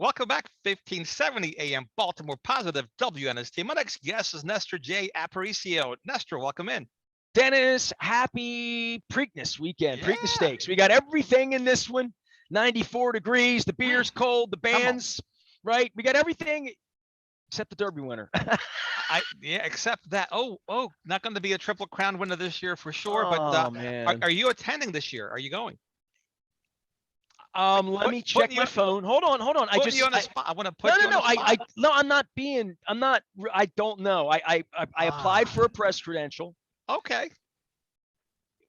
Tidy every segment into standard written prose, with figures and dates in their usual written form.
Welcome back, 1570 AM Baltimore Positive WNST. My next guest is Nestor J. Aparicio. Nestor, welcome in. Dennis, happy Preakness weekend, Yeah. Preakness Steaks. We got everything in this one. 94 degrees, the beer's cold, the band's right. We got everything except the Derby winner. Except that. Not going to be a Triple Crown winner this year for sure. Man. Are you attending this year? Are you going? Let me check my phone. Hold on. I want to put you on the spot. I'm not. I don't know. I applied for a press credential. Okay.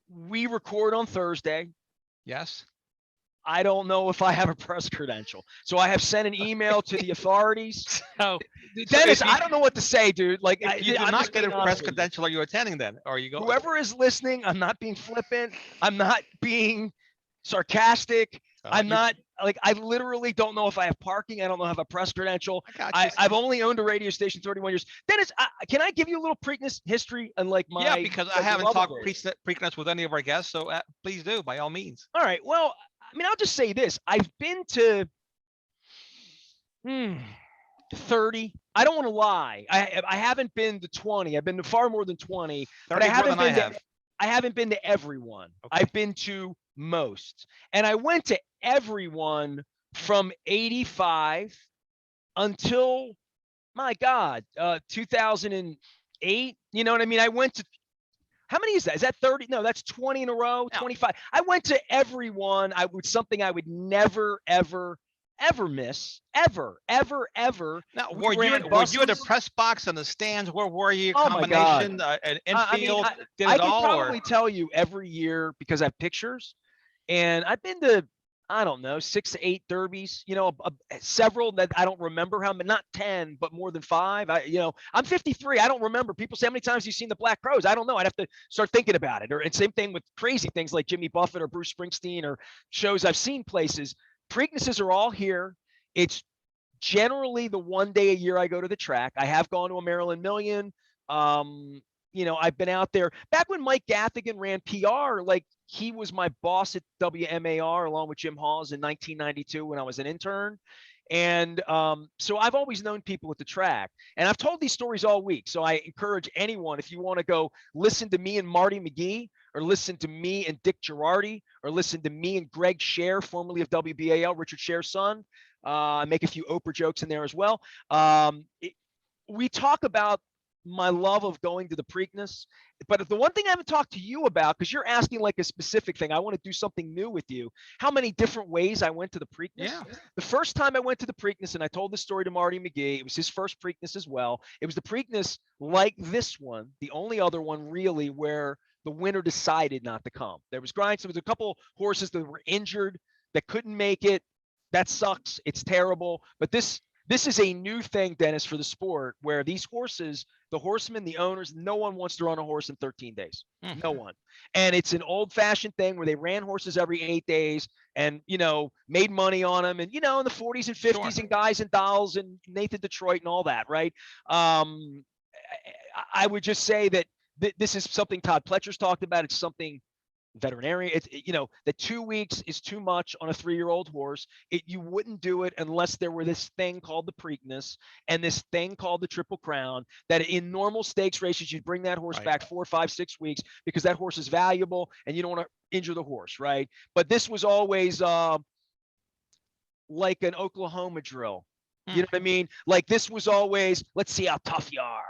We record on Thursday. Yes. I don't know if I have a press credential. So I have sent an email to the authorities. Dennis, I don't know what to say, dude. Like, if you do not get a press credential, are you attending then? Or are you going? Whoever is listening, I'm not being flippant. I'm not being sarcastic. I'm not like, I literally don't know if I have parking. I don't know if I have a press credential. I've only owned a radio station 31 years. Dennis, can I give you a little Preakness history and like my? Yeah, because I haven't talked Preakness with any of our guests, so please do, by all means. All right. Well, I mean, I'll just say this. I've been to 30. I don't want to lie. I haven't been to 20. I've been to far more than 20. But I haven't been to everyone. Okay. I've been to most. And I went to everyone from 85 until, my God, 2008. You know what I mean? I went to, how many is that? Is that 30? No, that's 20 in a row, 25. I went to everyone. Something I would never, ever miss. Ever. Now, were you in the press box and the stands? Where were you? Oh Combination, an infield, I can probably tell you every year because I have pictures. And I've been to, I don't know, 6 to 8 derbies, several that I don't remember how many, not 10, but more than 5. I'm 53. I don't remember. People say, how many times have you seen the Black Crowes? I don't know. I'd have to start thinking about it. And same thing with crazy things like Jimmy Buffett or Bruce Springsteen or shows I've seen places. Preaknesses are all here. It's generally the one day a year I go to the track. I have gone to a Maryland Million. I've been out there back when Mike Gaffigan ran PR, like he was my boss at WMAR along with Jim Hawes in 1992 when I was an intern. And so I've always known people at the track, and I've told these stories all week. So I encourage anyone, if you want to go listen to me and Marty McGee, or listen to me and Dick Girardi, or listen to me and Greg Scher, formerly of WBAL, Richard Scher's son. I make a few Oprah jokes in there as well. We talk about my love of going to the Preakness, but the one thing I haven't talked to you about, because you're asking like a specific thing, I want to do something new with you. How many different ways I went to the Preakness? Yeah. The first time I went to the Preakness, and I told this story to Marty McGee, it was his first Preakness as well. It was the Preakness like this one, the only other one really where the winner decided not to come. There was grinds. There was a couple horses that were injured that couldn't make it. That sucks. It's terrible. But this is a new thing, Dennis, for the sport, where these horses, the horsemen, the owners, no one wants to run a horse in 13 days. Mm-hmm. No one. And it's an old-fashioned thing where they ran horses every 8 days and, made money on them. And, in the 40s and 50s, and Guys and Dolls and Nathan Detroit and all that, right? I would just say that this is something Todd Pletcher's talked about. It's something veterinarian. It's that 2 weeks is too much on a 3-year-old horse. You wouldn't do it unless there were this thing called the Preakness and this thing called the Triple Crown, that in normal stakes races you'd bring that horse back 4, 5, 6 weeks because that horse is valuable and you don't want to injure the horse, right? But this was always like an Oklahoma drill. You know what I mean? Like this was always, let's see how tough you are,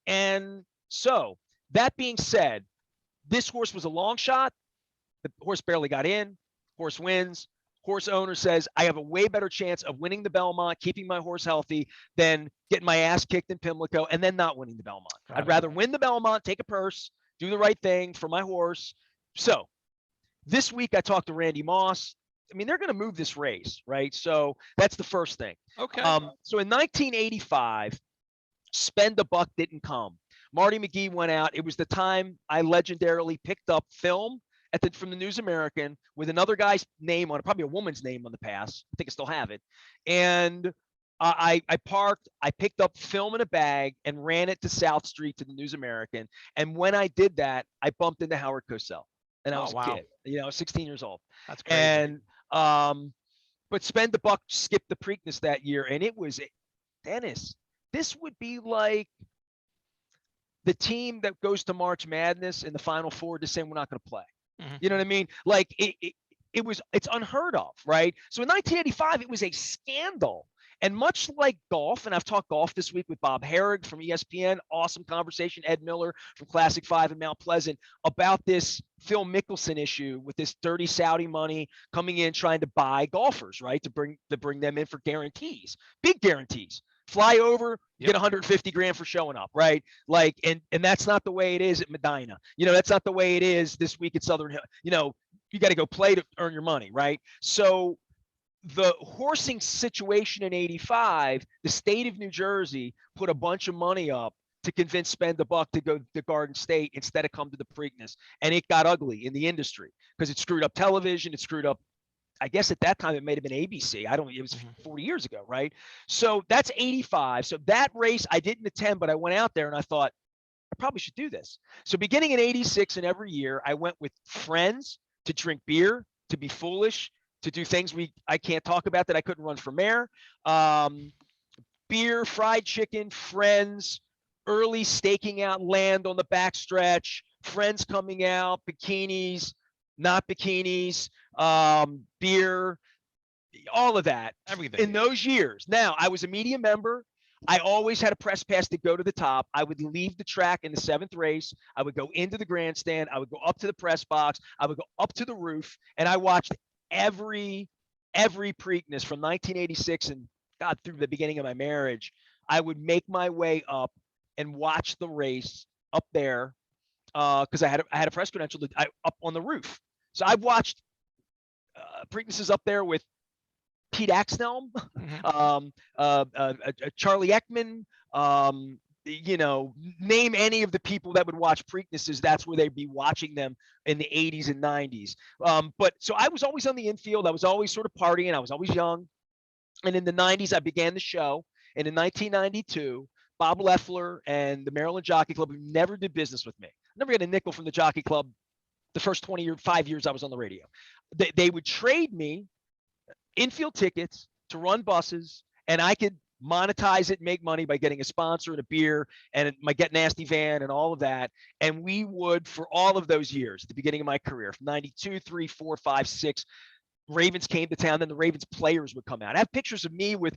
and so that being said, this horse was a long shot. The horse barely got in. Horse wins. Horse owner says, I have a way better chance of winning the Belmont, keeping my horse healthy, than getting my ass kicked in Pimlico and then not winning the Belmont. I'd rather win the Belmont, take a purse, do the right thing for my horse. So this week I talked to Randy Moss. I mean, they're going to move this race, right? So that's the first thing. Okay. So in 1985, Spend a Buck didn't come. Marty McGee went out. It was the time I legendarily picked up film from the News American with another guy's name on it, probably a woman's name on the pass. I think I still have it. And I parked, I picked up film in a bag and ran it to South Street to the News American. And when I did that, I bumped into Howard Cosell. And I was a kid, 16 years old. That's crazy. And But Spend the Buck skipped the Preakness that year, and it was, Dennis, this would be like the team that goes to March Madness in the Final Four just saying we're not going to play. You know what I mean? Like it's unheard of, right? So in 1985, it was a scandal. And much like golf, and I've talked golf this week with Bob Herrig from ESPN, awesome conversation, Ed Miller from Classic 5 in Mount Pleasant, about this Phil Mickelson issue with this dirty Saudi money coming in trying to buy golfers, right? To bring them in for guarantees, big guarantees. Fly over, get 150 grand for showing up, right? Like, and that's not the way it is at Medina. You know, that's not the way it is this week at Southern Hill. You know, you got to go play to earn your money, right? So the horsing situation in 85, the state of New Jersey put a bunch of money up to convince Spend the Buck to go to Garden State instead of come to the Preakness. And it got ugly in the industry because it screwed up television. It screwed up, I guess at that time it may have been ABC. It was 40 years ago, right? So that's 85. So that race I didn't attend, but I went out there and I thought, I probably should do this. So beginning in 86 and every year, I went with friends to drink beer, to be foolish, to do things I can't talk about that I couldn't run for mayor. Beer, fried chicken, friends, early staking out land on the backstretch, friends coming out, bikinis, not bikinis, beer, all of that. Everything. In those years. Now, I was a media member. I always had a press pass to go to the top. I would leave the track in the 7th race. I would go into the grandstand. I would go up to the press box. I would go up to the roof, and I watched every Preakness from 1986 and God through the beginning of my marriage. I would make my way up and watch the race up there because I had a press credential up on the roof. So I watched Preaknesses up there with Pete Axnelm, Charlie Ekman, you know, name any of the people that would watch Preaknesses. That's where they'd be watching them in the 80s and 90s. But so I was always on the infield. I was always sort of partying. I was always young. And in the 90s, I began the show. And in 1992, Bob Loeffler and the Maryland Jockey Club, who never did business with me, never got a nickel from the Jockey Club the first 5 years I was on the radio. They would trade me infield tickets to run buses, and I could monetize it, make money by getting a sponsor and a beer and my Get Nasty van and all of that. And we would, for all of those years, at the beginning of my career, from 92, 3, 4, 5, 6, Ravens came to town, then the Ravens players would come out. I have pictures of me with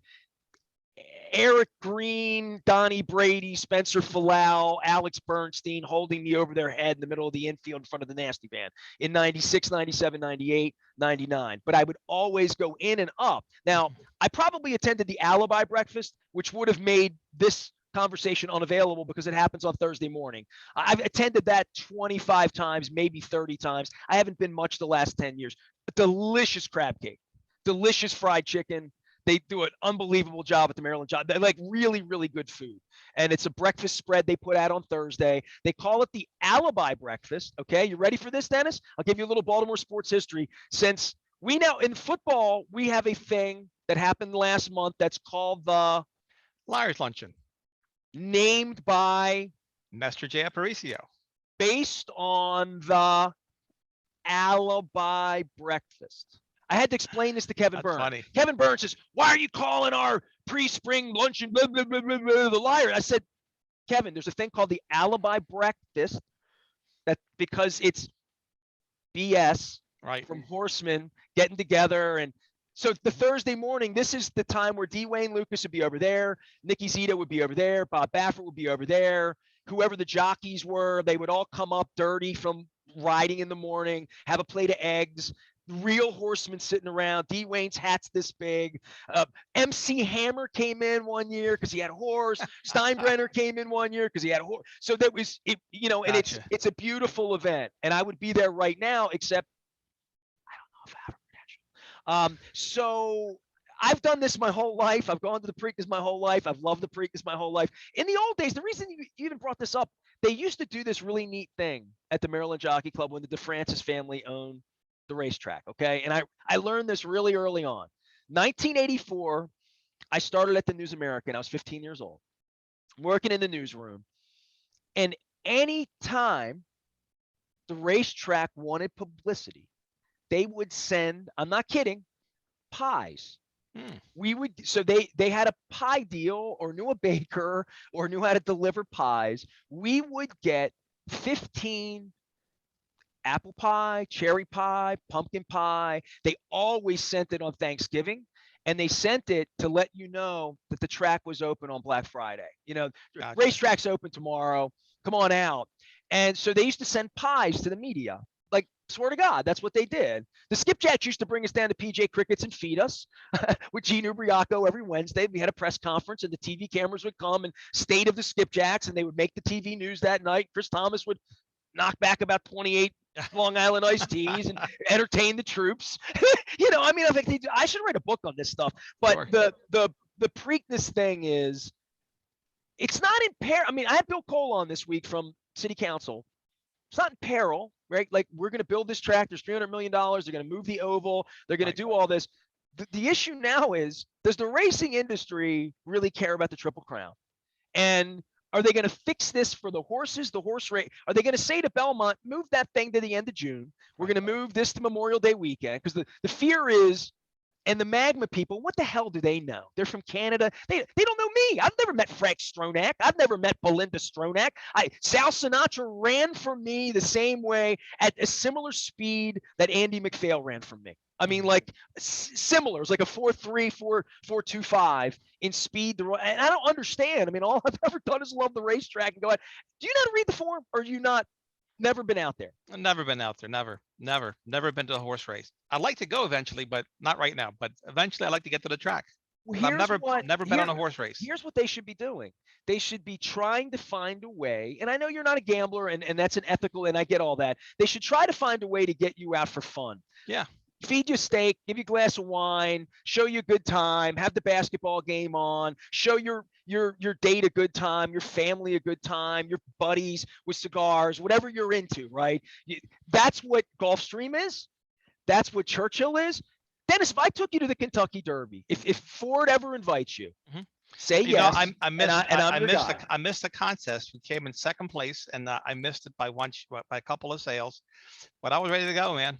Eric Green, Donnie Brady, Spencer Falau, Alex Bernstein holding me over their head in the middle of the infield in front of the Nasty Van in 96, 97, 98, 99. But I would always go in and up. Now, I probably attended the Alibi Breakfast, which would have made this conversation unavailable because it happens on Thursday morning. I've attended that 25 times, maybe 30 times. I haven't been much the last 10 years. A delicious crab cake, delicious fried chicken. They do an unbelievable job at the Maryland Job. They like really, really good food. And it's a breakfast spread they put out on Thursday. They call it the Alibi Breakfast. Okay, you ready for this, Dennis? I'll give you a little Baltimore sports history. Since we now, in football, we have a thing that happened last month that's called the Liars Luncheon. Named by Nestor J. Aparicio. Based on the Alibi Breakfast. I had to explain this to Kevin Burns. Funny. Kevin Burns says, "Why are you calling our pre-spring luncheon blah, blah, blah, blah, blah, the liar?" I said, "Kevin, there's a thing called the Alibi Breakfast that because it's BS right from horsemen getting together. And so the Thursday morning, this is the time where Dwayne Lucas would be over there, Nicky Zito would be over there, Bob Baffert would be over there, whoever the jockeys were, they would all come up dirty from riding in the morning, have a plate of eggs." Real horsemen sitting around. Dwayne's hat's this big. MC Hammer came in one year because he had a horse. Steinbrenner came in one year because he had a horse. So that was it, you know, and Gotcha. it's a beautiful event. And I would be there right now, except I don't know if I have a credential. So I've done this my whole life. I've gone to the Preakness my whole life. I've loved the Preakness my whole life. In the old days, the reason you even brought this up, they used to do this really neat thing at the Maryland Jockey Club when the DeFrancis family owned the racetrack. Okay. And I learned this really early on. 1984, I started at the News American. I was 15 years old, working in the newsroom. And anytime the racetrack wanted publicity, they would send, I'm not kidding, pies. Hmm. We would, so they had a pie deal, or knew a baker, or knew how to deliver pies. We would get 15 apple pie, cherry pie, pumpkin pie. They always sent it on Thanksgiving, and they sent it to let you know that the track was open on Black Friday. You know, Gotcha. racetrack's open tomorrow. Come on out. And so they used to send pies to the media. Like, swear to God, that's what they did. The Skipjacks used to bring us down to PJ Crickets and feed us with Gene Ubriaco every Wednesday. We had a press conference, and the TV cameras would come and state of the Skipjacks, and they would make the TV news that night. Chris Thomas would knock back about 28 Long Island iced teas and entertain the troops. You know, I mean, I think I should write a book on this stuff. But Sure. the Preakness thing is, it's not in peril. I mean, I had Bill Cole on this week from City Council. It's not in peril, right? Like, we're going to build this track. There's $300 million. They're going to move the oval. They're going to do all this. The issue now is, does the racing industry really care about the Triple Crown? And are they going to fix this for the horses, the horse race? Are they going to say to Belmont, move that thing to the end of June? We're going to move this to Memorial Day weekend? Because the fear is, and the Magma people, what the hell do they know? They're from Canada. They don't know me. I've never met Frank Stronach. I've never met Belinda Stronach. Sal Sinatra ran from me the same way, at a similar speed that Andy McPhail ran from me. I mean, like, similar. It's like a 4.3, 4.25 in speed. And I don't understand. I mean, all I've ever done is love the racetrack and go, do you know how to read the form, or do you not? Never been out there. I've never been out there. Never been to a horse race. I'd like to go eventually, but not right now. But eventually, I'd like to get to the track. Well, I've never been on a horse race. Here's what they should be doing. They should be trying to find a way, and I know you're not a gambler, and that's an ethical, and I get all that. They should try to find a way to get you out for fun. Yeah. Feed you steak, give you a glass of wine, show you a good time, have the basketball game on, show your date a good time, your family a good time, your buddies with cigars, whatever you're into, right? That's what Gulfstream is. That's what Churchill is. Dennis, if I took you to the Kentucky Derby, if Ford ever invites you, say yes. I missed the contest. We came in second place, and I missed it by a couple of sales, but I was ready to go, man.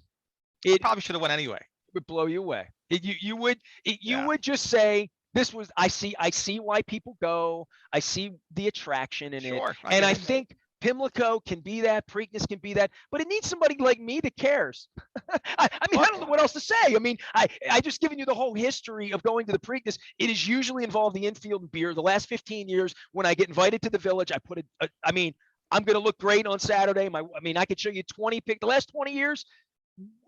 I probably should have went anyway. It would blow you away. You would just say, this was, I see why people go. I see the attraction in it. And I think Pimlico can be that, Preakness can be that, but it needs somebody like me that cares. I mean, I don't know what else to say. I mean, I just given you the whole history of going to the Preakness. It is usually involved the infield and beer. The last 15 years, when I get invited to the village, I put I mean, I'm going to look great on Saturday. I could show you 20 the last 20 years.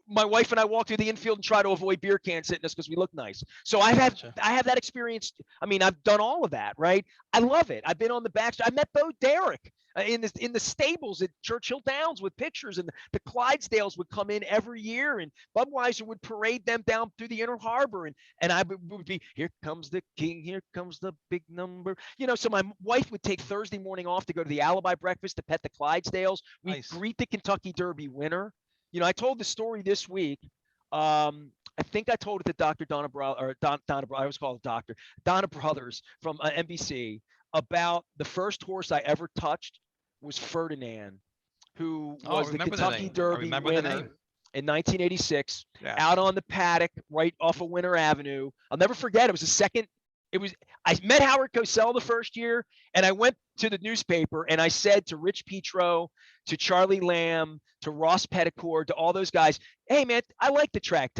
My wife and I walk through the infield and try to avoid beer cans hitting us because we look nice. So I have that experience. I mean, I've done all of that, right? I love it. I've been on the backstretch. I met Bo Derek in the stables at Churchill Downs with pictures, and the Clydesdales would come in every year, and Budweiser would parade them down through the Inner Harbor, and I would be, here comes the king, here comes the big number. You know, so my wife would take Thursday morning off to go to the Alibi breakfast to pet the Clydesdales. We greet the Kentucky Derby winner. You know, I told the story this week. I think I told it to Dr. Donna I always call it Dr. Donna Brothers from NBC, about the first horse I ever touched was Ferdinand, who was the Kentucky Derby winner in 1986, out on the paddock right off of Winter Avenue. I'll never forget. It was the second. I met Howard Cosell the first year, and I went to the newspaper and I said to Rich Petro, to Charlie Lamb, to Ross Petticord, to all those guys, hey man, I like the track.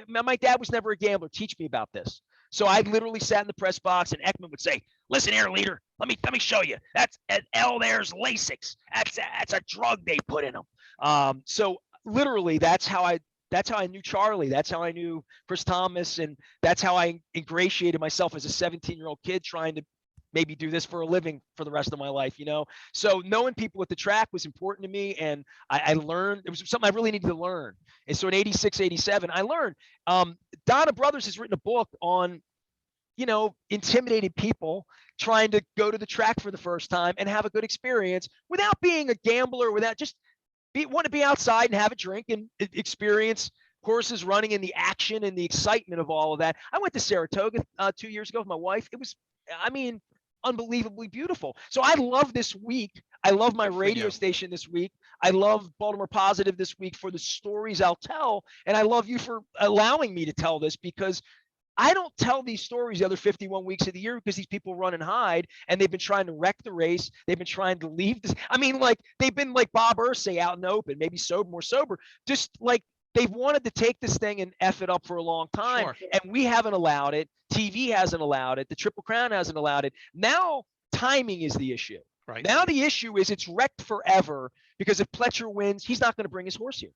My dad was never a gambler. Teach me about this. So I literally sat in the press box, and Ekman would say, listen here, leader, let me show you. That's there's Lasix. That's a drug they put in them. So literally that's how I knew Charlie. That's how I knew Chris Thomas. And that's how I ingratiated myself as a 17-year-old kid trying to maybe do this for a living for the rest of my life, you know? So knowing people at the track was important to me. And I learned, it was something I really needed to learn. And so in 86, 87, I learned. Donna Brothers has written a book on, you know, intimidated people trying to go to the track for the first time and have a good experience without being a gambler, without just want to be outside and have a drink and experience horses running and the action and the excitement of all of that. I went to Saratoga 2 years ago with my wife. It was, I mean, unbelievably beautiful. So I love this week. I love my radio station this week. I love Baltimore Positive this week for the stories I'll tell. And I love you for allowing me to tell this, because I don't tell these stories the other 51 weeks of the year because these people run and hide, and they've been trying to wreck the race. They've been trying to leave this. I mean, like, they've been like Bob Ursay out in the open, maybe more sober, just like they've wanted to take this thing and F it up for a long time. Sure. And we haven't allowed it. TV hasn't allowed it. The Triple Crown hasn't allowed it. Now timing is the issue. Right. Now the issue is it's wrecked forever because if Pletcher wins, he's not going to bring his horse here.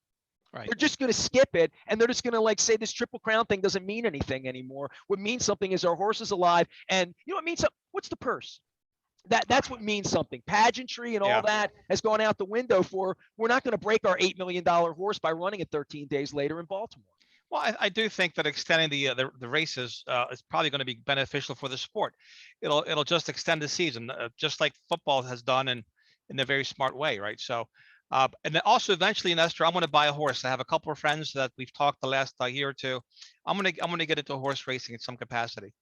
Right. They're just going to skip it, and they're just going to like say this Triple Crown thing doesn't mean anything anymore. What means something is our horse is alive, and you know what means something? What's the purse? That's what means something. Pageantry and all that has gone out the window for. We're not going to break our $8 million horse by running it 13 days later in Baltimore. Well, I do think that extending the races is probably going to be beneficial for the sport. It'll just extend the season, just like football has done, and in a very smart way, right? So. And then also eventually, Nestor, I'm going to buy a horse. I have a couple of friends that we've talked the last year or two. I'm going to get into horse racing in some capacity.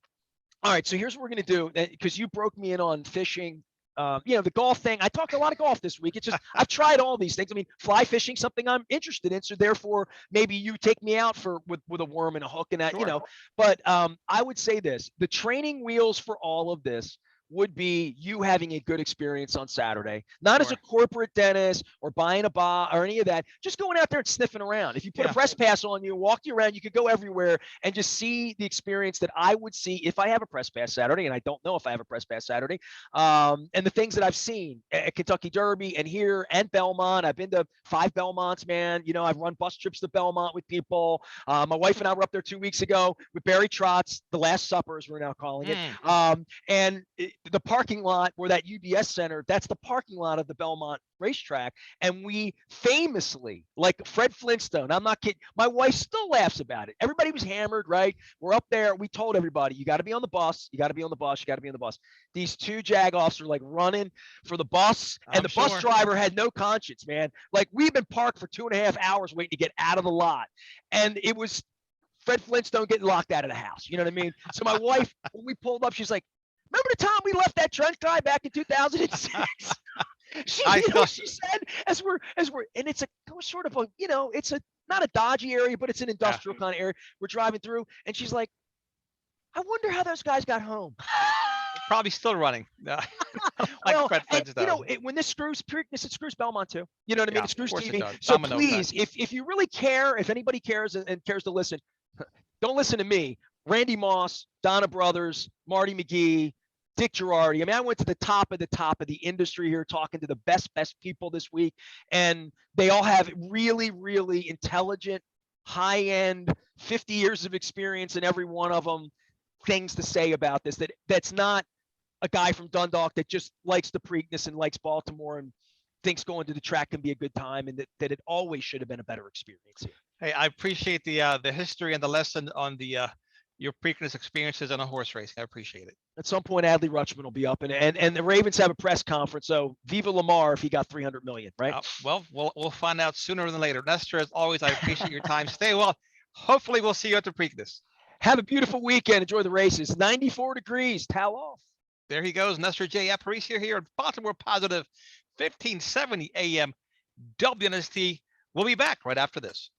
All right, so here's what we're going to do, because you broke me in on fishing. The golf thing. I talked a lot of golf this week. It's just I've tried all these things. I mean, fly fishing, something I'm interested in. So therefore, maybe you take me out with a worm and a hook and that, Sure. But I would say this: the training wheels for all of this would be you having a good experience on Saturday, not as a corporate dentist or buying a bar or any of that, just going out there and sniffing around. If you put a press pass on you, walk you around, you could go everywhere and just see the experience that I would see if I have a press pass Saturday, and I don't know if I have a press pass Saturday, and the things that I've seen at Kentucky Derby and here and Belmont. I've been to 5 Belmonts, man. I've run bus trips to Belmont with people. My wife and I were up there 2 weeks ago with Barry Trotz, the Last Supper, as we're now calling it. And the parking lot where that UBS Center, that's the parking lot of the Belmont racetrack. And we famously, like Fred Flintstone, I'm not kidding, my wife still laughs about it. Everybody was hammered, right? We're up there. We told everybody, you got to be on the bus. You got to be on the bus. You got to be on the bus. These 2 jag-offs are like running for the bus, and the bus driver had no conscience, man. Like, we've been parked for 2.5 hours waiting to get out of the lot. And it was Fred Flintstone getting locked out of the house. You know what I mean? So my wife, when we pulled up, she's like, remember the time we left that trunk guy back in 2006? She said, as we're, and it's a sort of a, it's not a dodgy area, but it's an industrial kind of area we're driving through. And she's like, I wonder how those guys got home. Probably still running. Well, when this screws Preakness, it screws Belmont too. You know what I mean? It screws TV. So please, if you really care, if anybody cares and cares to listen, don't listen to me. Randy Moss, Donna Brothers, Marty McGee, Dick Girardi. I mean, I went to the top of the industry here, talking to the best people this week, and they all have really, really intelligent, high-end, 50 years of experience in every one of them, things to say about this. That's not a guy from Dundalk that just likes the Preakness and likes Baltimore and thinks going to the track can be a good time, and that it always should have been a better experience here. Hey, I appreciate the history and the lesson on your Preakness experiences on a horse racing. I appreciate it. At some point, Adley Rutschman will be up, and the Ravens have a press conference. So viva Lamar if he got 300 million, right? Well, we'll find out sooner than later. Nestor, as always, I appreciate your time. Stay well. Hopefully, we'll see you at the Preakness. Have a beautiful weekend. Enjoy the races. 94 degrees. Towel off. There he goes. Nestor J. Aparicio here at Baltimore Positive, 1570 AM WNST. We'll be back right after this.